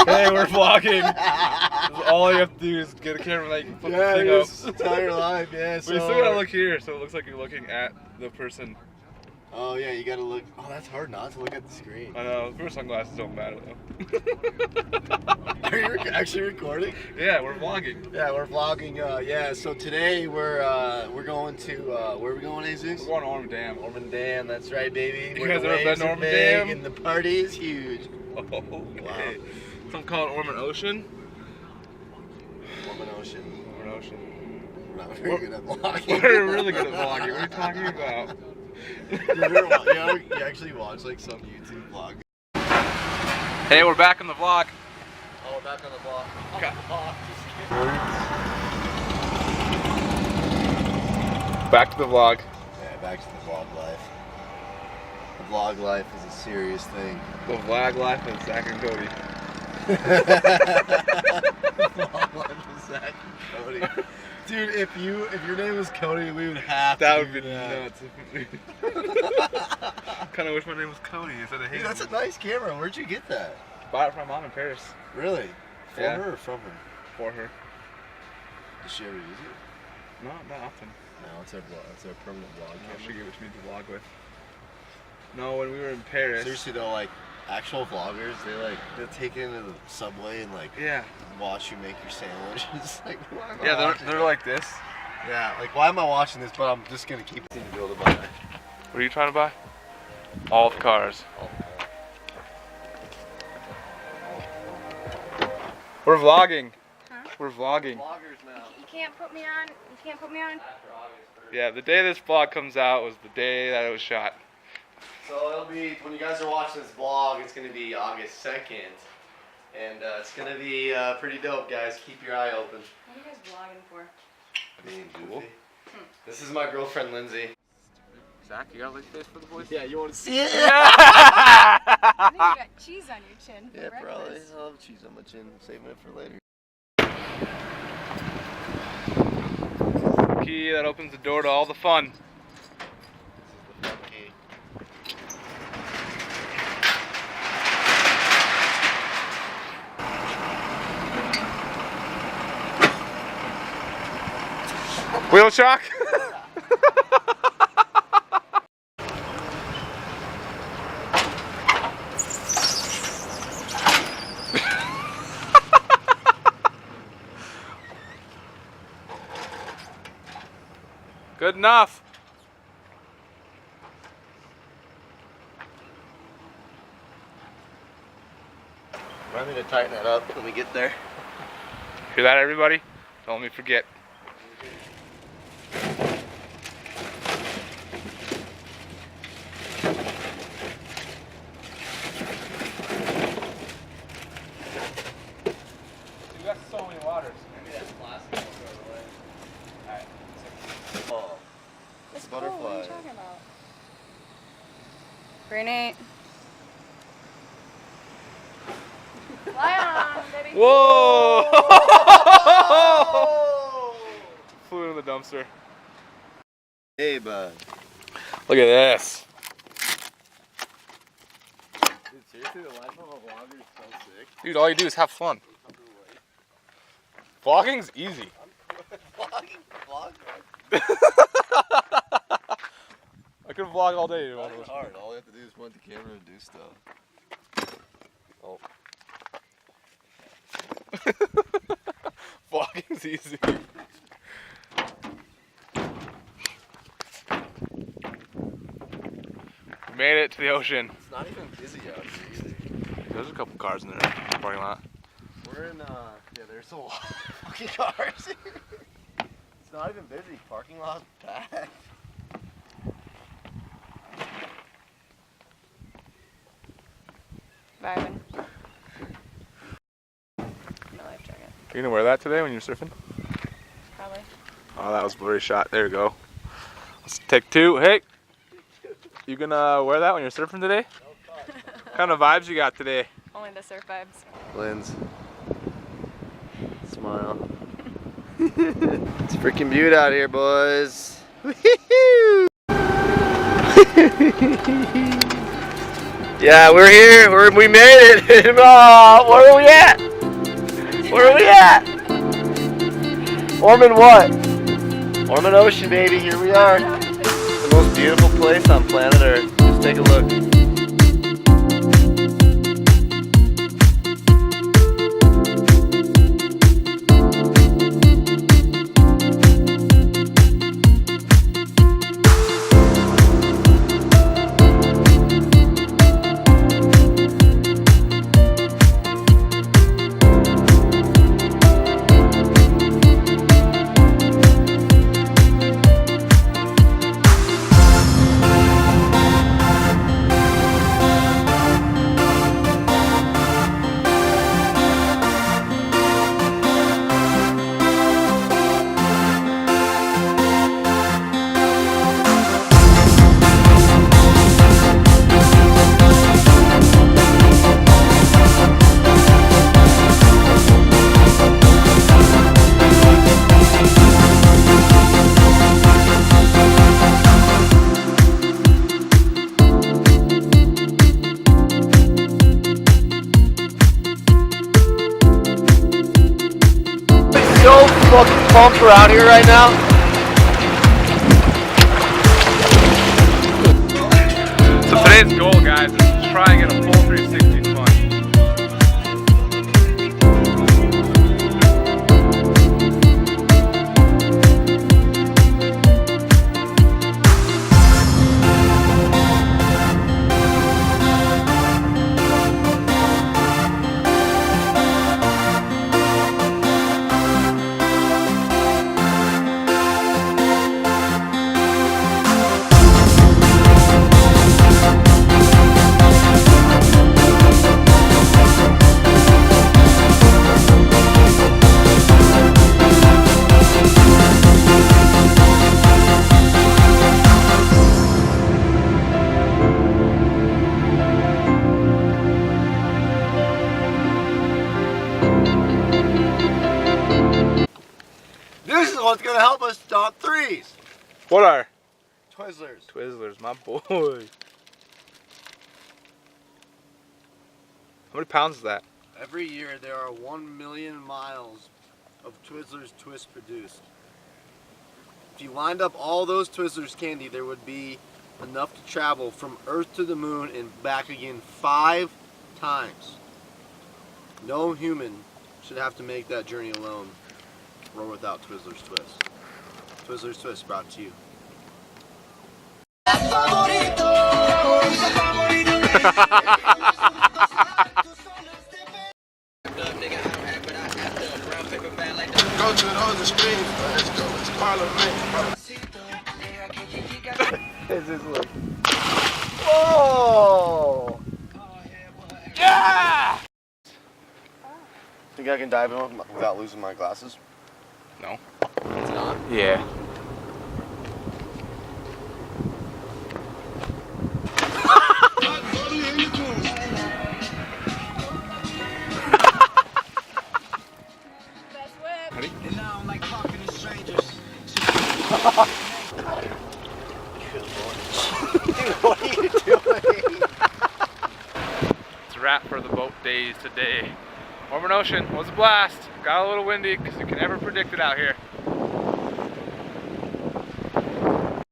Hey, we're vlogging. All you have to do is get a camera like put the thing up. Tell your life, yeah. So you still gotta look here, so it looks like you're looking at the person. Oh yeah, you gotta look. Oh, that's hard not to look at the screen. I know. Your sunglasses don't matter though. Are you actually recording? Yeah, we're vlogging. Yeah, we're vlogging. Yeah, so today we're going to where are we going, Jesus? We're going to Orman Dam. Orman Dam, that's right, baby. You guys ever been to Orman Dam? And the party is huge. Oh, okay. Wow. Some call it Orman Ocean. Orman Ocean. Orman Ocean. We're not very good at vlogging. We're really good at vlogging. What are you talking about? You actually watch like some YouTube vlog. Hey, we're back on the vlog. Oh, back on the vlog. Okay. Oh, Back to the vlog. yeah, back to the vlog life. The vlog life is a serious thing. The vlog life of Zach and Cody. Vlog life is Zach and Cody. Dude, if your name was Cody, we would have That to would be nuts. Kind of wish my name was Cody instead of Dude, him. that's a nice camera. Where'd you get that? Bought it from my mom in Paris. Really? For Yeah. her or from her? For her. Does she ever use it? No, not often. No, it's our permanent vlog No, she camera. gave it to me to vlog with. No, when we were in Paris. Seriously though, like actual vloggers, they'll take it into the subway and like Yeah. watch you make your sandwiches. Like, why am I Yeah, watching they're like this. Yeah, like why am I watching this? But I'm just gonna keep it to build a buy. What are you trying to buy? All the cars. We're vlogging. Huh? We're vlogging. Vloggers now. You can't put me on. You can't put me on. Yeah, the day this vlog comes out was the day that it was shot. So it'll be, when you guys are watching this vlog, it's gonna be August 2nd. And it's gonna be pretty dope, guys. Keep your eye open. What are you guys vlogging for? Being Cool. goofy. This is my girlfriend, Lindsay. Zach, you got a lick face for the boys? Yeah, you wanna see it? I think you got cheese on your chin for Yeah, breakfast. probably. I'll have cheese on my chin. I'm saving it for later. Key that opens the door to all the fun. This is the fun key. Wheel shock? Good enough. Remind me to tighten that up when we get there. Hear that, everybody? Don't let me forget. You got so many waters. Maybe that's plastic. Alright. Oh. It's Butterfly. cool. What are you talking about? Green 8. Fly on, baby. Whoa! Oh! Flew in the dumpster. Hey, bud. Look at this. Dude, seriously, the life of a vlogger is so sick. Dude, all you do is have fun. Vlogging's easy. Vlog? I could vlog all day. It's hard. All you have to do is point the camera and do stuff. Oh. Vlogging's easy. We made it to the ocean. It's not even busy out here either. There's a couple cars in the parking lot. We're in, yeah, there's a lot of fucking cars. It's not even busy. Parking lot's packed. Vibing. No life jacket. You gonna wear that today when you're surfing? Probably. Oh, that was a blurry shot. There you go. Let's take two. Hey! You gonna wear that when you're surfing today? What kind of vibes you got today? Only the surf vibes. Lynn's. Smile. It's freaking beaut out here, boys. Woohoo! Yeah, we're here. We made it. Oh, where are we at? Where are we at? Orman what? Orman Ocean, baby. Here we are. The most beautiful place on planet Earth. Just take a look. So fucking pumped we're out here right now. So today's goal, guys, is to try and get a full 360 sponge. This is what's gonna help us stop threes. What are? Twizzlers. Twizzlers, my boy. How many pounds is that? Every year there are 1 million miles of Twizzlers Twist produced. If you lined up all those Twizzlers candy, there would be enough to travel from Earth to the moon and back again 5 times. No human should have to make that journey alone or without Twizzlers Twist. Twizzlers Twist brought to you. Go to the screen, let's go, it's Parliament. This is look. Whoa! Yeah! Think I can dive in without losing my glasses? No. It's not. Yeah. Best whip. Ready? And now I'm like talking to strangers. Good lord. Dude, what are you doing? It's a wrap for the boat days today. Orman Ocean was a blast. Got a little windy because you can never predict it out here.